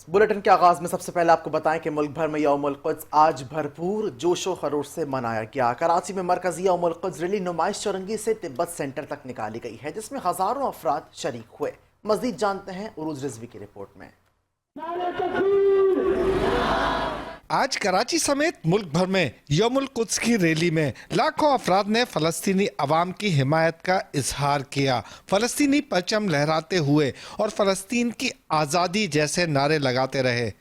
Bulletin के आगाज में सबसे पहले आपको बताएं कि मुल्क भर में यौमुल कुद्स आज भरपूर जोशो खरोश से मनाया गया। कराची में मरकजी यौमुल कुद्स रैली नुमाइश चौरंगी से तिब्बत सेंटर तक निकाली गई है, जिसमें हजारों अफराद शरीक हुए। मजीद जानते हैं उरूज रिजवी की रिपोर्ट में। आज कराची समेत मुल्क भर में यौमुल कुद्स की रैली में लाखों अफराद ने फलस्तीनी अवाम की हिमायत का इजहार किया। फलस्तीनी परचम लहराते हुए और फलस्तीन की आज़ादी जैसे नारे लगाते रहे।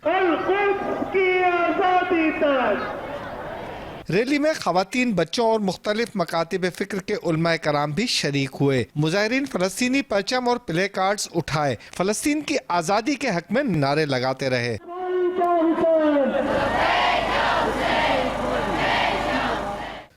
रैली में खवातीन, बच्चों और मुख्तलिफ मकातिब फिक्र के उलमाए कराम भी शरीक हुए। मुजाहिरीन फलस्तीनी परचम और प्ले कार्ड्स उठाए फलस्तीन की आज़ादी के हक में नारे लगाते रहे।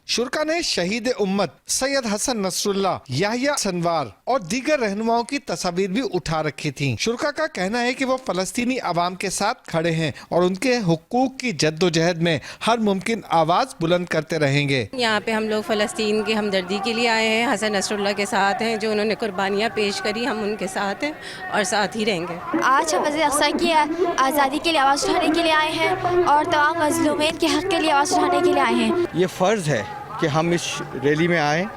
शुरका ने शहीद उम्मत सैयद हसन नसरुल्लाह, याहिया सनवार और दीगर रहनुमाओं की तस्वीर भी उठा रखी थी। शुरका का कहना है कि वो फलस्तीनी अवाम के साथ खड़े हैं और उनके हुकूक की जद्दोजहद में हर मुमकिन आवाज बुलंद करते रहेंगे। यहाँ पे हम लोग फलस्तीन की हमदर्दी के लिए आए हैं, हसन नसरुल्लाह के साथ हैं, जो उन्होंने कुर्बानियाँ पेश करी, हम उनके साथ हैं और साथ ही रहेंगे। आज हम मस्जिद अक्सा की आज़ादी के लिए आवाज़ उठाने के लिए आए हैं और तमाम मज़लूमीन के हक़ के लिए आवाज़ उठाने के लिए आए हैं। ये फ़र्ज़ है कि हम इस रैली में आएँ,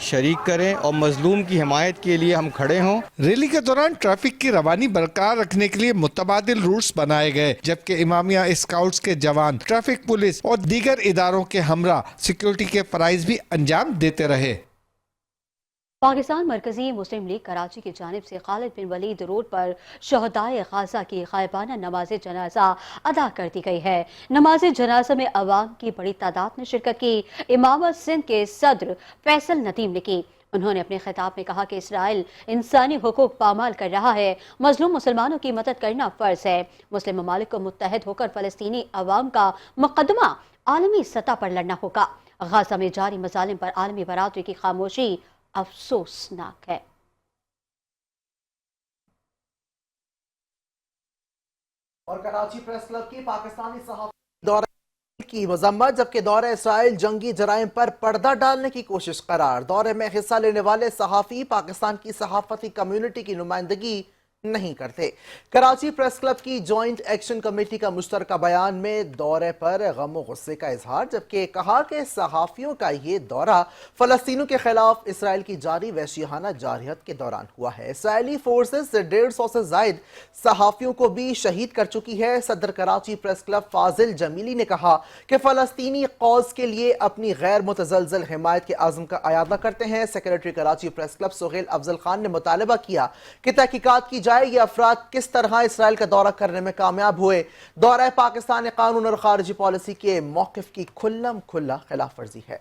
शरीक करें और मजलूम की हिमायत के लिए हम खड़े हों। रैली के दौरान ट्रैफिक की रवानी बरकरार रखने के लिए मुतबादिल रूट्स बनाए गए, जबकि इमामिया स्काउट्स के जवान ट्रैफिक पुलिस और दीगर इदारों के हमरा सिक्योरिटी के फराइज भी अंजाम देते रहे। पाकिस्तान मरकजी मुस्लिम लीग कराची की जानिब से खालिद बिन वलीद रोड पर शहदाए गाजा की गायबाना नमाज जनाजा अदा कर दी गई है। नमाज जनाजा में अवाम की बड़ी तादाद ने शिरकत की। इमामत सिंध के सदर फैसल नदीम ने की। उन्होंने अपने खिताब में कहा कि इसराइल इंसानी हुकूक पामाल कर रहा है, मजलूम मुसलमानों की मदद करना फर्ज है। मुस्लिम ममालिक को मुत्तहद होकर फलस्तीनी अवाम का मुकदमा आलमी सतह पर लड़ना होगा। गाजा में जारी मजालिम पर आलमी बरादरी की खामोशी अफसोसनाक है। और कराची प्रेस क्लब की पाकिस्तानी सहाफ़ी दौरे की मजम्मत, जबकि दौरे इसराइल जंगी जराइम पर पर्दा डालने की कोशिश करार। दौरे में हिस्सा लेने वाले सहाफ़ी पाकिस्तान की सहाफती कम्युनिटी की नुमाइंदगी नहीं करते। कराची प्रेस क्लब की जॉइंट एक्शन कमेटी का मुश्तरका बयान में दौरे पर गम और गुस्से का इजहार, जबकि कहा कि सहाफियों का ये दौरा फलस्तीनों के खिलाफ इसराइल की जारी वहशियाना जारहियत के दौरान हुआ है। इसराइली फोर्सेस 150 से जायद सहाफियों को भी शहीद कर चुकी है। सदर कराची प्रेस क्लब फाजिल जमीली ने कहा कि फलस्तीनी कौज के लिए अपनी गैर मुतजलजल हिमायत के आज़म का अयादा करते हैं। Secretary Karachi press club Suhail Afzal Khan ने मुतालबा किया कि तहकीकात की ये अफराद किस तरह इसराइल का दौरा करने में कामयाब हुए। दौरा पाकिस्तान कानून और खारिजी पॉलिसी के मौकिफ की खुल्लम खुल्ला खिलाफ वर्जी है।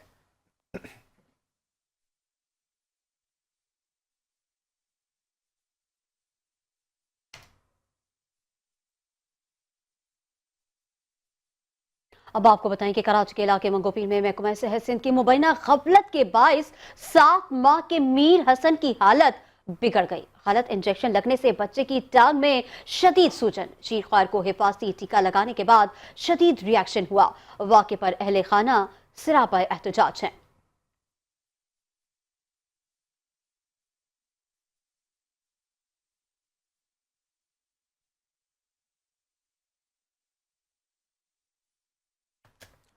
अब आपको बताएं कि कराची के इलाके मंगोपीर में महकमा सेहत सिंध की मुबैना गफलत के बाइस 7 माह के मीर हसन की हालत बिगड़ गई। गलत इंजेक्शन लगने से बच्चे की टांग में शदीद सूजन। चीरख्वार को हिफाजती टीका लगाने के बाद शदीद रिएक्शन हुआ। वाक़े पर अहले खाना सिरापाए एहतजाज हैं।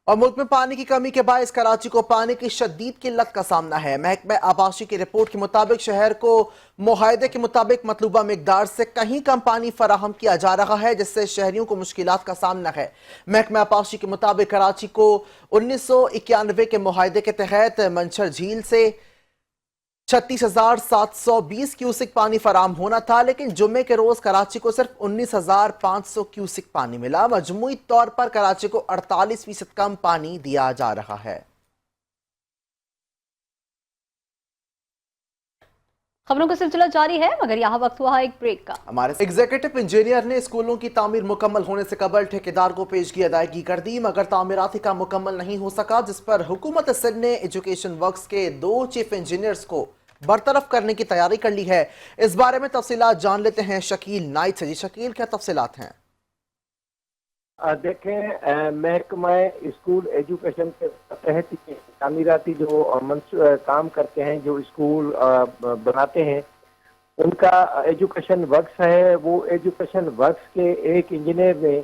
और मुल्क में पानी की कमी के बायस कराची को पानी की शदीद किल्लत का सामना है। महकमा आबाशी की रिपोर्ट के मुताबिक शहर को मुआहदे के मुताबिक मतलूबा मिकदार से कहीं कम पानी फराहम किया जा रहा है, जिससे शहरियों को मुश्किलात का सामना है। महकमा आबाशी के मुताबिक कराची को 1991 के मुआहदे के तहत मंछर झील से 36,720 क्यूसिक पानी फराम होना था, लेकिन जुम्मे के रोज कराची को सिर्फ 19,500 क्यूसिक पानी मिला। मजमूई तौर पर कराची को 48% कम पानी दिया जा रहा है। खबरों का सिलसिला जारी है, मगर यहाँ वक्त हुआ एक ब्रेक का। हमारे एग्जीक्यूटिव इंजीनियर ने स्कूलों की तामीर मुकम्मल होने से कबल ठेकेदार को पेशगी अदायगी कर दी, मगर तामीराती काम मुकम्मल नहीं हो सका, जिस पर हुकूमत सिंध ने एजुकेशन वर्क्स के 2 चीफ इंजीनियर्स को बरतरफ करने की तैयारी कर ली है। इस बारे में तफसीलात जान लेते हैं शकील नाइट से। जी शकील, क्या तफसीलात हैं? देखें, महकमा स्कूल एजुकेशन के तहत तामीराती जो काम करते हैं, जो स्कूल बनाते हैं, ان کا ایجوکیشن ورکس ہے، وہ ایجوکیشن ورکس کے ایک انجینئر نے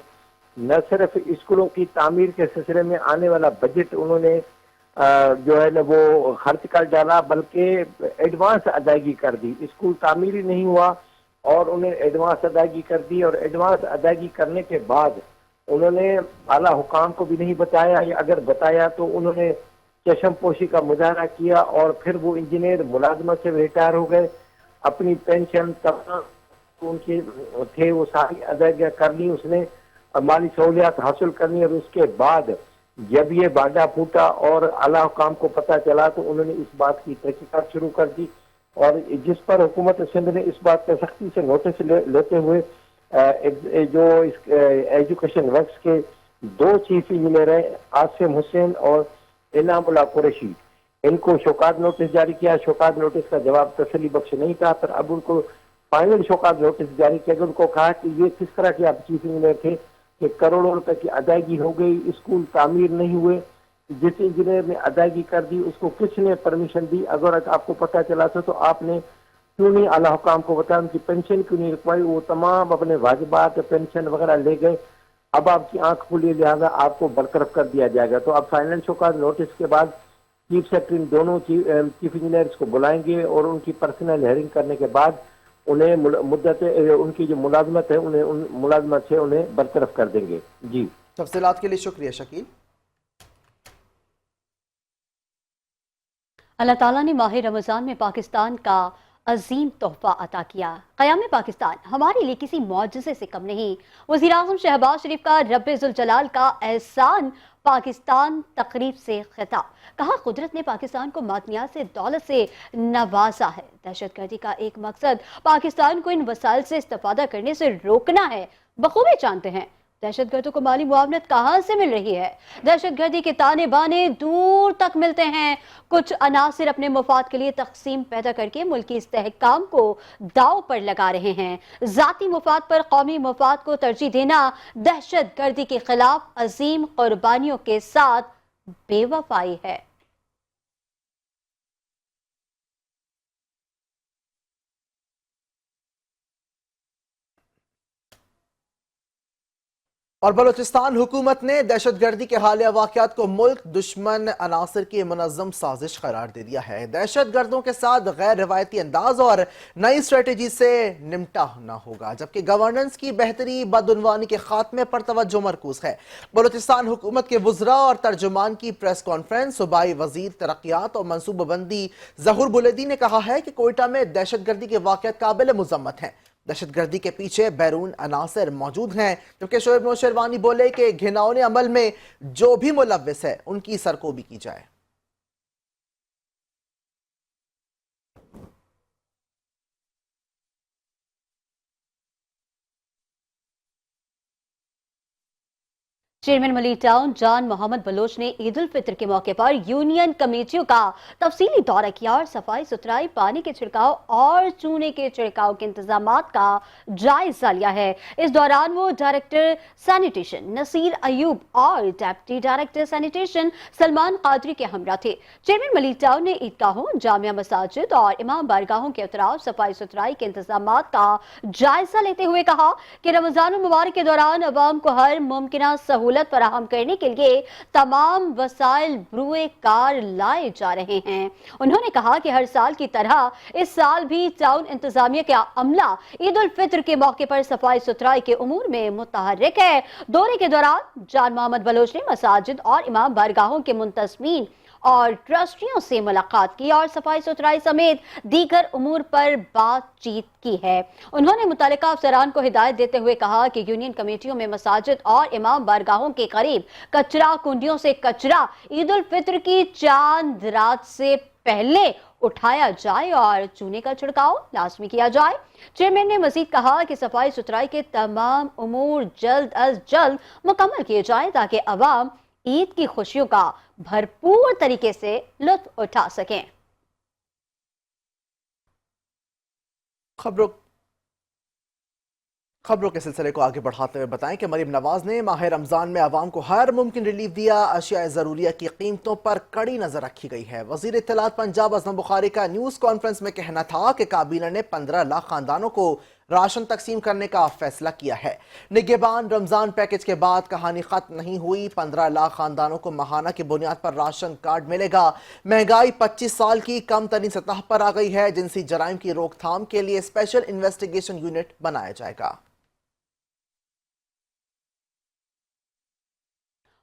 نہ صرف اسکولوں کی تعمیر کے سلسلے میں آنے والا بجٹ انہوں نے جو ہے نا وہ خرچ کر ڈالا، بلکہ ایڈوانس ادائیگی کر دی. اسکول تعمیر ہی نہیں ہوا اور انہیں ایڈوانس ادائیگی کر دی، اور ایڈوانس ادائیگی کرنے کے بعد انہوں نے اعلیٰ حکام کو بھی نہیں بتایا، یا اگر بتایا تو انہوں نے چشم پوشی کا مظاہرہ کیا، اور پھر وہ انجینئر ملازمت سے ریٹائر ہو گئے. اپنی پینشن تمام ان کے تھے وہ ساری ادائیگیاں کر لی اس نے، مالی سہولیات حاصل کرنی، اور اس کے بعد جب یہ بانڈا پھوٹا اور اعلیٰ حکام کو پتہ چلا تو انہوں نے اس بات کی تحقیقات شروع کر دی، اور جس پر حکومت سندھ نے اس بات کا سختی سے نوٹس لیتے ہوئے جو ایجوکیشن ورکس کے 2 چیف انجینئر ہیں، عاصم حسین اور انعام اللہ قریشی، ان کو شوکات نوٹس جاری کیا. شوکات نوٹس کا جواب تسلی بخش نہیں تھا، پھر اب ان کو فائنل شوکات نوٹس جاری کیا گیا. ان کو کہا کہ یہ کس طرح کے آپ چیف انجینئر تھے کہ کروڑوں روپے کی ادائیگی ہو گئی، اسکول تعمیر نہیں ہوئے، جس انجینئر نے ادائیگی کر دی اس کو کس نے پرمیشن دی؟ اگر آپ کو پتہ چلا تھا تو آپ نے کیوں نہیں اعلیٰ حکام کو بتایا؟ ان کی پینشن کیوں نہیں رکوائی؟ وہ تمام اپنے واجبات پینشن وغیرہ لے گئے. اب آپ کی آنکھ کھلی، لہٰذا آپ کو برطرف کر دیا جائے گا. تو اب فائنل شوکات نوٹس کے بعد چیف سیکرٹری دونوں چیف انجینئرز کو بلائیں گے، اور ان کی پرسنل ہیئرنگ کرنے کے بعد انہیں مدت ان کی جو ملازمت ہے انہیں ملازمت سے انہیں برطرف کر دیں گے. جی، تفصیلات کے لیے شکریہ شکیل. اللہ تعالیٰ نے ماہ رمضان میں پاکستان کا عظیم تحفہ عطا کیا. قیام پاکستان ہمارے لیے کسی معجزے سے کم نہیں. وزیر اعظم شہباز شریف کا رب ذوالجلال کا احسان پاکستان تقریب سے خطاب. کہا قدرت نے پاکستان کو معدنیات سے دولت سے نوازا ہے. دہشت گردی کا ایک مقصد پاکستان کو ان وسائل سے استفادہ کرنے سے روکنا ہے. بخوبی جانتے ہیں دہشت گردوں کو مالی معاونت کہاں سے مل رہی ہے. دہشت گردی کے تانے بانے دور تک ملتے ہیں. کچھ عناصر اپنے مفاد کے لیے تقسیم پیدا کر کے ملکی استحکام کو داؤ پر لگا رہے ہیں. ذاتی مفاد پر قومی مفاد کو ترجیح دینا دہشت گردی کے خلاف عظیم قربانیوں کے ساتھ بے وفائی ہے. اور بلوچستان حکومت نے دہشت گردی کے حالیہ واقعات کو ملک دشمن عناصر کی منظم سازش قرار دے دیا ہے. دہشت گردوں کے ساتھ غیر روایتی انداز اور نئی اسٹریٹجی سے نمٹا نہ ہوگا، جبکہ گورننس کی بہتری بدعنوانی کے خاتمے پر توجہ مرکوز ہے. بلوچستان حکومت کے وزراء اور ترجمان کی پریس کانفرنس. صوبائی وزیر ترقیات اور منصوبہ بندی ظہور بلیدی نے کہا ہے کہ کوئٹہ میں دہشت گردی کے واقعات قابل مذمت ہیں. دہشت گردی کے پیچھے بیرون عناصر موجود ہیں، جبکہ شعیب نوشیروانی بولے کہ گھناؤنے عمل میں جو بھی ملوث ہے ان کی سرکوبی کی جائے. چیئرمین ملی ٹاؤن جان محمد بلوچ نے عید الفطر کے موقع پر یونین کمیٹیوں کا تفصیلی دورہ کیا اور صفائی ستھرائی، پانی کے چھڑکاؤ اور چونے کے چھڑکاؤ کے انتظامات کا جائزہ لیا ہے. اس دوران وہ ڈائریکٹر سینیٹیشن نصیر ایوب اور deputy director sanitation Salman Qadri کے ہمراہ تھے. چیئرمین ملی ٹاؤن نے عیدگاہوں، جامع مساجد اور امام بارگاہوں کے اطراف صفائی ستھرائی کے انتظامات کا جائزہ لیتے ہوئے کہا کہ رمضان المبارک کے دوران عوام کو ہر ممکنہ سہولت فراہم کرنے کے لیے تمام وسائل بروئے کار لائے جا رہے ہیں. انہوں نے کہا کہ ہر سال کی طرح اس سال بھی ٹاؤن انتظامیہ کا عملہ عید الفطر کے موقع پر صفائی ستھرائی کے امور میں متحرک ہے. دورے کے دوران جان محمد بلوچ نے مساجد اور امام بارگاہوں کے منتظمین اور ٹرسٹیوں سے ملاقات کی اور صفائی ستھرائی سمیت دیگر امور پر بات چیت کی ہے. انہوں نے متعلقہ افسران کو ہدایت دیتے ہوئے کہا کہ یونین کمیٹیوں میں مساجد اور امام بارگاہوں کے قریب کچرا کنڈیوں سے کچرا عید الفطر کی چاند رات سے پہلے اٹھایا جائے اور چونے کا چھڑکاؤ لازمی کیا جائے. چیئرمین نے مزید کہا کہ صفائی ستھرائی کے تمام امور جلد از جلد مکمل کیے جائیں تاکہ عوام عید کی خوشیوں کا بھرپور طریقے سے لطف اٹھا سکیں. خبروں खबरों के सिलसिले को आगे बढ़ाते हुए बताएं कि मरीम नवाज ने माह रमजान में आवाम को हर मुमकिन रिलीफ दिया। अशिया ज़रूरिया की कीमतों पर कड़ी नजर रखी गई है। वजीर इत्तलात पंजाब अज़म बुखारी का न्यूज़ कॉन्फ्रेंस में कहना था कि काबीना ने 15 लाख खानदानों को राशन तकसीम करने का फैसला किया है। निगहबान रमजान पैकेज के बाद कहानी खत्म नहीं हुई। 15 लाख खानदानों को माहाना की बुनियाद पर राशन कार्ड मिलेगा। महंगाई 25 साल की कम तरीन सतह पर आ गई है। जिनसी जराइम की रोकथाम के लिए स्पेशल इन्वेस्टिगेशन यूनिट बनाया जाएगा।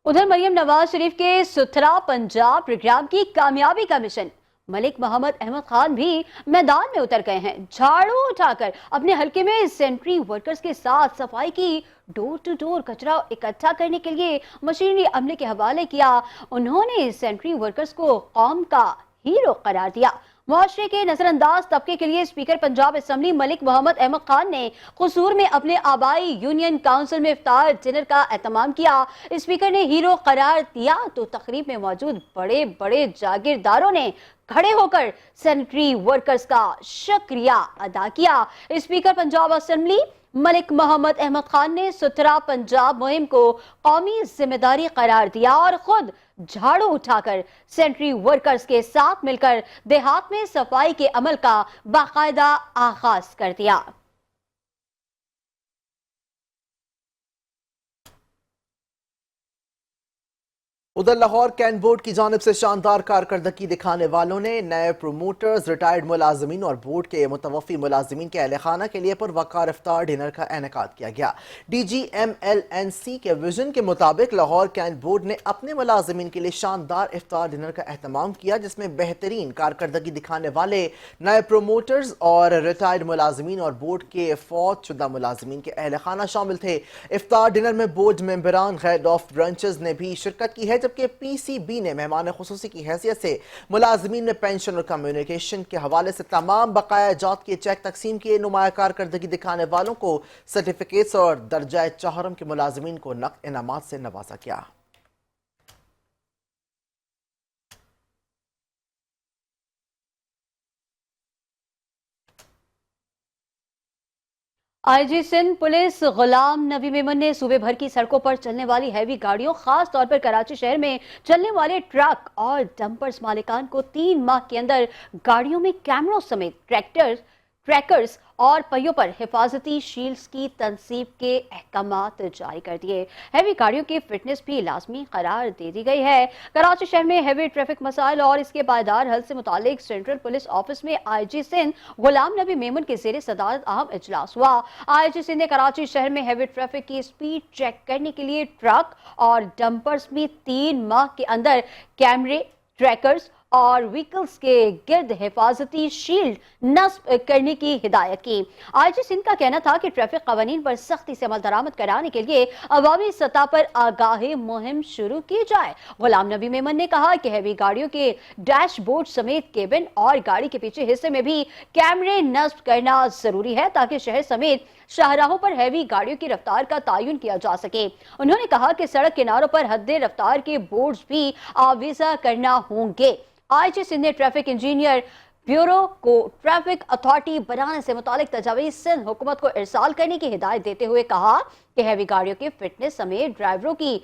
उधर मरियम नवाज शरीफ के सुथरा पंजाब प्रोग्राम की कामयाबी का मिशन मलिक मोहम्मद अहमद खान भी मैदान में उतर गए हैं। झाड़ू उठाकर अपने हलके में सेंट्री वर्कर्स के साथ सफाई की। डोर टू डोर कचरा इकट्ठा करने के लिए मशीनरी अमले के हवाले किया। उन्होंने सेंट्री वर्कर्स को कौम का हीरो करार दिया। मुआशरे के नजरअंदाज तबके के लिए स्पीकर पंजाब असेंबली मलिक मोहम्मद अहमद खान ने कसूर में अपने आबाई यूनियन काउंसिल में इफ्तार डिनर का एहतमाम किया। स्पीकर ने हीरो करार दिया तो तकरीब में मौजूद बड़े बड़े जागीरदारों ने खड़े होकर सैनिटरी वर्कर्स का शुक्रिया अदा किया। स्पीकर पंजाब असेंबली मलिक मोहम्मद अहमद खान ने सुथरा पंजाब मुहिम को कौमी जिम्मेदारी करार दिया और खुद झाड़ू उठाकर सैनिटरी वर्कर्स के साथ मिलकर देहात में सफाई के अमल का बाकायदा आगाज कर दिया। उधर लाहौर कैंट बोर्ड की जानिब से शानदार कारकर्दगी दिखाने वालों ने नए प्रोमोटर्स, रिटायर्ड मुलाजमीन और बोर्ड के मुतवफ़ी मुलाजमीन के अहल खाना के लिए पुरवकार इफ्तार डिनर का इनेकाद किया गया। DGMLNC के विजन के मुताबिक लाहौर कैंट बोर्ड ने अपने मुलाजमीन के लिए शानदार इफ्तार डिनर का एहतमाम किया, जिसमें बेहतरीन कारकर्दगी दिखाने वाले नए प्रोमोटर्स और रिटायर्ड मुलाजमीन और बोर्ड के फौत शुदा मुलाजमीन के अहल खाना शामिल थे। इफ्तार डिनर में बोर्ड मेंबरान, हेड ऑफ ब्रांचेस ने भी शिरकत की है, जबकि PCB ने मेहमान खुसूसी की हैसियत से मुलाजमीन में पेंशन और कम्युनिकेशन के हवाले से तमाम बकाया जात के चेक तकसीम किए। नुमाया कारकर्दगी दिखाने वालों को सर्टिफिकेट्स और दर्जा चहरम के मुलाजमीन को नक़द इनामात से नवाजा गया। IG सिंध पुलिस गुलाम नबी मेमन ने सूबे भर की सड़कों पर चलने वाली हैवी गाड़ियों, खास तौर पर कराची शहर में चलने वाले ट्रक और डंपर्स मालिकान को 3 माह के अंदर गाड़ियों में कैमरों समेत ट्रैकर्स और पहियों पर हिफाजती शील्ड्स की तनसीब के अहकामात जारी कर दिए। हैवी गाड़ियों की फिटनेस भी लाजमी करार दे दी गई है। कराची शहर में हैवी ट्रैफिक मसाइल और इसके पायदार हल से मुतालिक सेंट्रल पुलिस ऑफिस में IG सिंध गुलाम नबी मेमन के ज़ेरे सदारत अहम इजलास हुआ। IG सिंध ने कराची शहर में हैवी ट्रैफिक की स्पीड चेक करने के लिए ट्रक और डंपर्स में 3 माह के अंदर कैमरे, ट्रैकर्स और व्हीकल्स के गिर्द हिफाजती शील्ड नस्ब करने की हिदायत की। IG सिंध का कहना था कि ट्रैफिक कवानीन पर सख्ती से अमल दरामद कराने के लिए अवामी सतह पर आगाही मुहिम शुरू की जाए। गुलाम नबी मेमन ने कहा कि हैवी गाड़ियों के डैशबोर्ड समेत केबिन और गाड़ी के पीछे हिस्से में भी कैमरे नस्ब करना जरूरी है, ताकि शहर समेत शाहराहों पर हैवी गाड़ियों की रफ्तार का तयन किया जा सके। उन्होंने कहा कि सड़क किनारों पर हद रफ्तार के बोर्ड्स भी आवीजा करना होंगे। IG सिंध ने ट्रैफिक इंजीनियर ब्यूरो को ट्रैफिक अथॉरिटी बनाने से मुतालिक तजावीज़ सिंध हुकूमत को इरसाल करने की हिदायत देते हुए कहा कि हैवी गाड़ियों की फिटनेस समेत ड्राइवरों की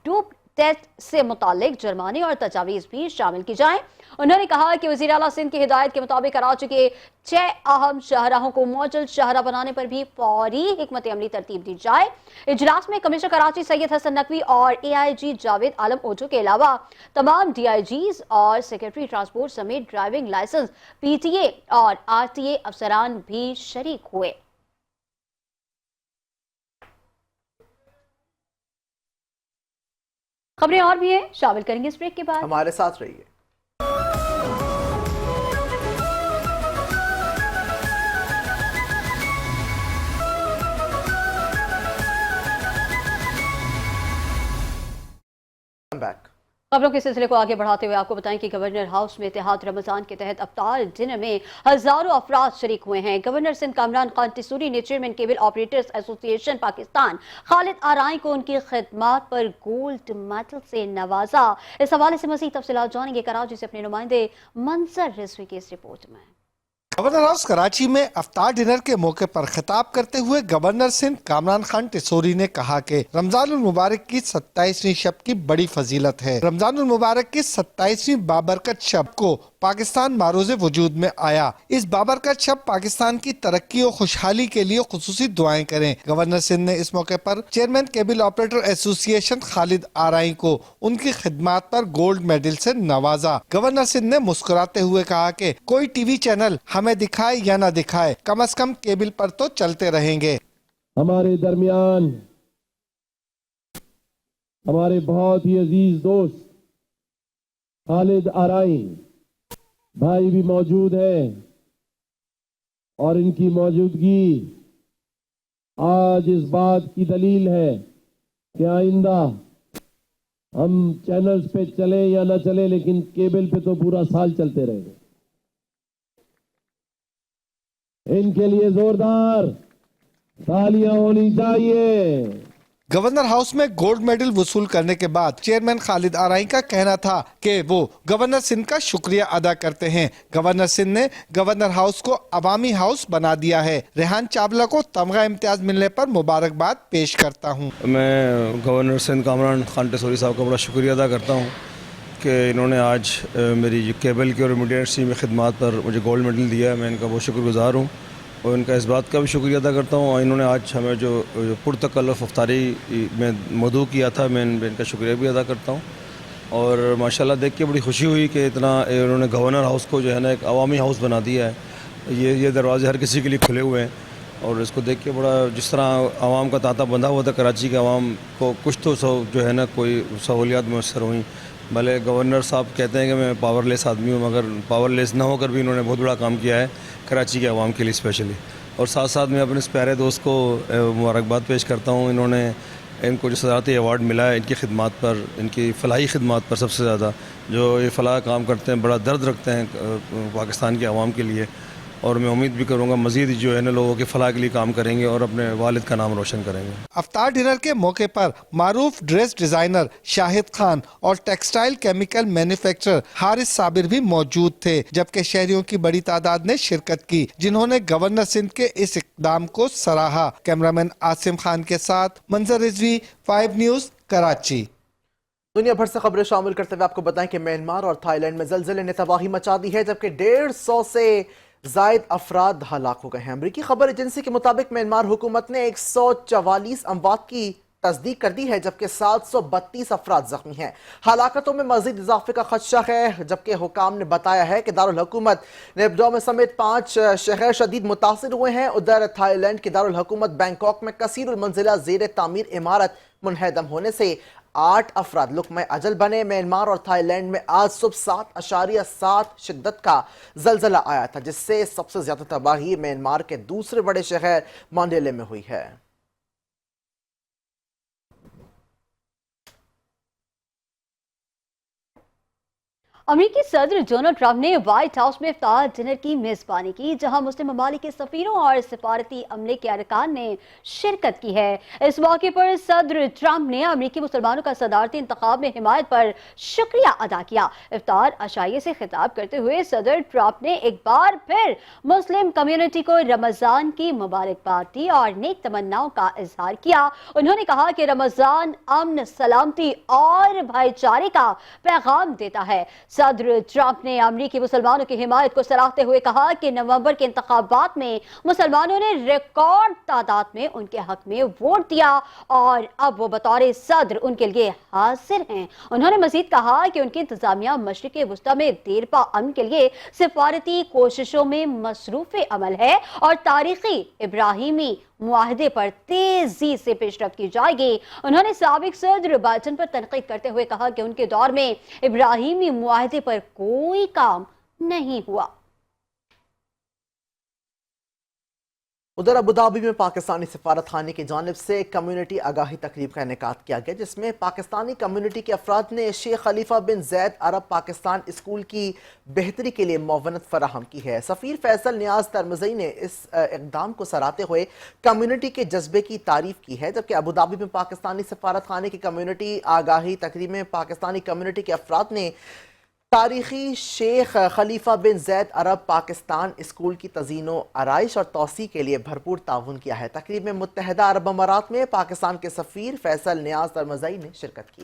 डोप टेस्ट से मुतालिक जुर्माने और तजावीज़ भी शामिल की जाएं। उन्होंने कहा कि वज़ीर आला सिंध की हिदायत के मुताबिक कराची के 6 अहम शाहराहों को मॉडल शाहरा बनाने पर भी फौरी हिकमत अमली तरतीब दी जाए। इजलास में कमिश्नर कराची सैयद हसन नकवी और AIG जावेद आलम ओजो के अलावा तमाम DIGs और सेक्रेटरी ट्रांसपोर्ट समेत ड्राइविंग लाइसेंस, PTA और RTA अफसरान भी शरीक हुए। खबरें और भी हैं, शामिल करेंगे इस ब्रेक के बाद। हमारे साथ रहिए। खबरों के सिलसिले को आगे बढ़ाते हुए आपको बताएं कि गवर्नर हाउस में इत्तेहाद रमजान के तहत अफ्तार डिनर में हजारों अफराद शरीक हुए हैं। गवर्नर सिंध कामरान खान टिसूरी ने chairman cable operators association Pakistan Khalid Arain को उनकी खिदमत पर गोल्ड मेडल से नवाजा। इस हवाले से मजीद तफसीलात जानेंगे कराची से अपने नुमाइंदे मंजर रिजवी की इस रिपोर्ट में। गवर्नर हाउस कराची में अफ्तार डिनर के मौके पर खिताब करते हुए गवर्नर सिंध कामरान खान टिसोरी ने कहा कि रमजानुल मुबारक की 27वीं शब की बड़ी फजीलत है। रमजानुल मुबारक की 27वीं बाबरकत शब को पाकिस्तान मारोज़े वजूद में आया। इस बाबरकत शब पाकिस्तान की तरक्की और खुशहाली के लिए खुसूसी दुआएं करें। गवर्नर सिंध ने इस मौके पर chairman cable operator association Khalid Arain को उनकी खिदमात पर गोल्ड मेडल से नवाजा। गवर्नर सिंध ने मुस्कुराते हुए कहा कि कोई टीवी चैनल हमें दिखाए या ना दिखाए, कम से कम केबल पर तो चलते रहेंगे। हमारे दरमियान हमारे बहुत ही अजीज दोस्त खालिद आरई भाई भी मौजूद हैं और इनकी मौजूदगी आज इस बात की दलील है कि आइंदा हम चैनल्स पे चले या ना चले, लेकिन केबल पे तो पूरा साल चलते रहेंगे। इनके लिए जोरदार तालियां होनी चाहिए। गवर्नर हाउस में गोल्ड मेडल वसूल करने के बाद चेयरमैन खालिद आरई का कहना था कि वो गवर्नर सिंध का शुक्रिया अदा करते हैं। गवर्नर सिंध ने गवर्नर हाउस को अवामी हाउस बना दिया है। रेहान चावला को तमगा इम्तियाज मिलने पर मुबारकबाद पेश करता हूँ। मैं गवर्नर सिंध कामरान खान टिसोरी साहब का बड़ा शुक्रिया अदा करता हूँ कि इन्होंने आज मेरी केबल की और मीडिया इंडस्ट्री में खिदमात पर मुझे गोल्ड मेडल दिया है। मैं इनका बहुत शुक्रगुजार हूँ और इनका इस बात का भी शुक्रिया अदा करता हूँ। इन्होंने आज हमें जो पुरतकल्लुफ़ इफ्तारी में मदऊ किया था, मैं इनका शुक्रिया भी अदा करता हूँ। और माशाल्लाह देख के बड़ी खुशी हुई कि इतना इन्होंने गवर्नर हाउस को जो है ना एक अवामी हाउस बना दिया है। ये दरवाजे हर किसी के लिए खुले हुए हैं और इसको देख के बड़ा, जिस तरह आवाम का तांता बंधा हुआ था कराची के आवाम को, कुछ तो जो है ना कोई सहूलियात मैसर हुई। भले गवर्नर साहब कहते हैं कि मैं पावरलेस आदमी हूँ, मगर पावरलेस ना होकर भी इन्होंने बहुत बड़ा काम किया है कराची के आवाम के लिए स्पेशली। और साथ साथ मैं अपने इस प्यारे दोस्त को मुबारकबाद पेश करता हूँ। इनको जो सदारती अवार्ड मिला है इनकी खिदमात पर, इनकी फलाही खिदमात पर सबसे ज़्यादा, जो ये फलाह काम करते हैं, बड़ा दर्द रखते हैं पाकिस्तान के आवाम के लिए। और मैं उम्मीद भी करूंगा मज़ीद जो है ना लोगों के फलाह के लिए काम करेंगे और अपने वालिद का नाम रोशन करेंगे। अफ्तार डिनर के मौके पर मारूफ ड्रेस डिजाइनर शाहिद खान और textile chemical manufacturer Haris Sabir भी मौजूद थे, जबकि शहरियों की बड़ी तादाद ने शिरकत की, जिन्होंने गवर्नर सिंध के इस इक़दाम को सराहा। कैमरामैन आसिम खान के साथ मंजर रिजवी, 5 न्यूज़, कराची। दुनिया भर से खबरें शामिल करते हुए आपको बताएं कि म्यांमार और थाईलैंड में ज़लज़ले ने तबाही मचा दी है, जबकि 150 से जायद अफराद हलाक हो गए हैं। अमरीकी खबर एजेंसी के मुताबिक म्यांमार हुकूमत ने 144 अमवात की तस्दीक कर दी है, जबकि 732 अफराद जख्मी हैं। हलाकतों में मजीद इजाफे का खदशा है, जबकि हुकाम ने बताया है कि दारुल हुकूमत नेपडोम समेत 5 शहर शदीद मुतासिर हुए हैं। उधर थाईलैंड की दारुल हुकूमत बैंकॉक में कसीरुल मंजिला ज़ेर तामीर इमारत मुनहदम होने से 8 अफराद लुक़्मा अजल बने। म्यांमार और थाईलैंड में आज सुबह 7.7 शिद्दत का जलजला आया था, जिससे सबसे ज्यादा तबाही म्यांमार के दूसरे बड़े शहर मांडेले में हुई है। अमेरिकी सदर डोनाल्ड ट्रंप ने व्हाइट हाउस में इफ्तार डिनर की मेजबानी की, जहां मुस्लिम ममालिक के सफीरों और सिफारती अमले के अरकान ने शिरकत की है। इस मौके पर सदर ट्रंप ने अमेरिकी मुसलमानों का सदारती इंतखाब में हिमायत पर शुक्रिया अदा किया। इफ्तार अशाइये से खिताब करते हुए सदर ट्रंप ने एक बार फिर मुस्लिम कम्युनिटी को रमजान की मुबारकबाद दी और नेक तमन्नाओं का इजहार किया। उन्होंने कहा कि रमजान अमन, सलामती और भाईचारे का पैगाम देता है। सदर ट्रंप ने अमरीकी मुसलमानों की हिमायत को सराहते हुए कहा कि नवंबर के इंतखाबात में मुसलमानों ने रिकॉर्ड तादाद में उनके हक में वोट दिया और अब वो बतौर सदर उनके लिए हाजिर हैं। उन्होंने मजीद कहा कि उनकी इंतजामिया मशरिक़ वुस्ता में देरपा अमन के लिए सिफारती कोशिशों में मसरूफ अमल है और तारीखी इब्राहिमी मुआहदे पर तेजी से पेशरफ्त की जाएगी। उन्होंने साबिक सदर बाइडेन पर तनकीद करते हुए कहा कि उनके दौर में इब्राहिमी मुआहदे पर कोई काम नहीं हुआ। उधर अबुधाबी में पाकिस्तानी सफारत खाने की जानिब से कम्युनिटी आगाही तकरीब का इनेकाद किया गया, जिसमें पाकिस्तानी कम्युनिटी के अफराद ने शेख खलीफा बिन जैद अरब पाकिस्तान स्कूल की बेहतरी के लिए मुआवनत फराहम की है। सफ़ीर फैसल नियाज तरमज़ई ने इस इक़दाम को सराहते हुए कम्युनिटी के जज्बे की तारीफ की है, जबकि अबुधाबी में पाकिस्तानी सफारत खाने की कम्युनिटी आगाही तकरीब में पाकिस्तानी कम्युनिटी के अफराद ने تاریخی شیخ خلیفہ بن زید عرب پاکستان اسکول کی تزئین و آرائش اور توسیع کے لیے بھرپور تعاون کیا ہے۔ تقریب میں متحدہ عرب امارات میں پاکستان کے سفیر فیصل نیاز ترمزئی نے شرکت کی۔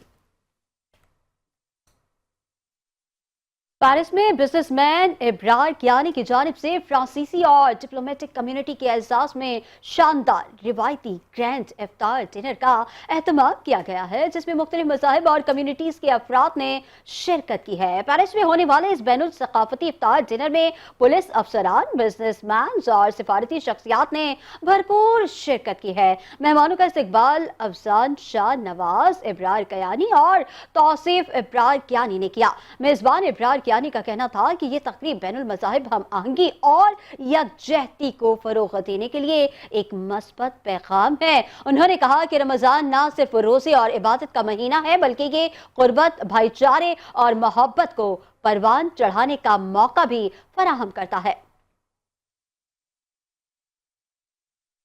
پیرس میں بزنس مین ابرار کیانی کی جانب سے فرانسیسی اور ڈپلومیٹک کمیونٹی کے اعزاز میں شاندار روایتی گرینڈ افطار ڈنر کا اہتمام کیا گیا ہے، جس میں مختلف مذاہب اور کمیونٹیز کے افراد نے شرکت کی ہے۔ پیرس میں ہونے والے اس بین الثقافتی افطار ڈنر میں پولیس افسران، بزنس مینز اور سفارتی شخصیات نے بھرپور شرکت کی ہے۔ مہمانوں کا استقبال افزان شاہ نواز ابرار کیانی اور توصیف ابرار کیانی نے کیا۔ میزبان ابرار کیانی کا کہنا تھا کہ یہ تقریب بین المذاہب ہم آہنگی اور یکجہتی کو فروغ دینے کے لیے ایک مثبت پیغام ہے۔ انہوں نے کہا کہ رمضان نہ صرف روزے اور عبادت کا مہینہ ہے، بلکہ یہ قربت، بھائی چارے اور محبت کو پروان چڑھانے کا موقع بھی فراہم کرتا ہے۔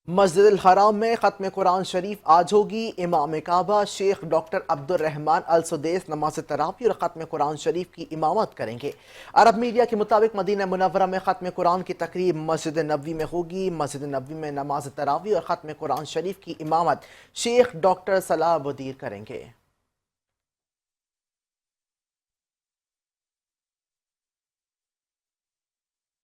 مسجد الحرام میں ختم قرآن شریف آج ہوگی۔ امام کعبہ شیخ ڈاکٹر عبد الرحمن السدیس نماز تراویح اور ختم قرآن شریف کی امامت کریں گے۔ عرب میڈیا کے مطابق مدینہ منورہ میں ختم قرآن کی تقریب مسجد نبوی میں ہوگی۔ مسجد نبوی میں نماز تراویح اور ختم قرآن شریف کی امامت شیخ ڈاکٹر صلاح بدیر کریں گے۔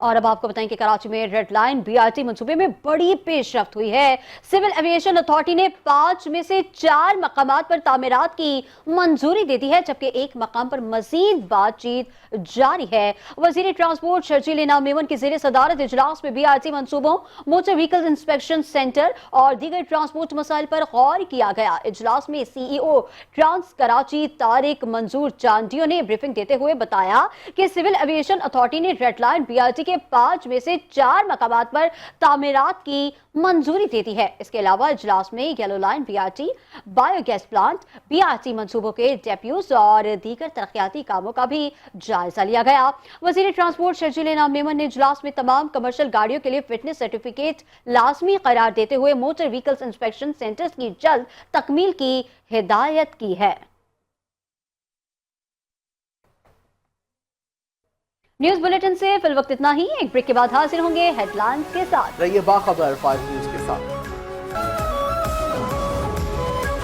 اور اب آپ کو بتائیں کہ کراچی میں red line B R T منصوبے میں بڑی پیش رفت ہوئی ہے۔ سول ایویشن اتھارٹی نے 5 میں سے 4 مقامات پر تعمیرات کی منظوری دے دی ہے، جبکہ ایک مقام پر مزید بات چیت جاری ہے۔ وزیر ٹرانسپورٹ شرجیل انعام میمن کی زیر صدارت اجلاس میں بی آر ٹی منصوبوں، موٹر وہیکل انسپیکشن سینٹر اور دیگر ٹرانسپورٹ مسائل پر غور کیا گیا۔ اجلاس میں C E O trans Karachi Tariq Manzoor Chandio نے بریفنگ دیتے ہوئے بتایا کہ سول ایویشن اتھارٹی نے red line B R T کے 5 میں سے 4 مقامات پر تعمیرات کی منظوری دے دی ہے۔ اس کے علاوہ اجلاس میں yellow line B R T, bio gas plant, B R T منصوبوں کے ڈیپیوز اور دیگر ترقیاتی کاموں کا بھی جائزہ لیا گیا۔ وزیر ٹرانسپورٹ شرجیل انعام میمن نے اجلاس میں تمام کمرشل گاڑیوں کے لیے فٹنس سرٹیفکیٹ لازمی قرار دیتے ہوئے موٹر وہیکلز انسپیکشن سینٹرز کی جلد تکمیل کی ہدایت کی ہے۔ نیوز بلیٹن سے فی الوقت اتنا ہی۔ ایک بریک کے بعد حاضر ہوں گے ہیڈ لائنز کے ساتھ۔ رہیے باخبر 5 نیوز کے ساتھ۔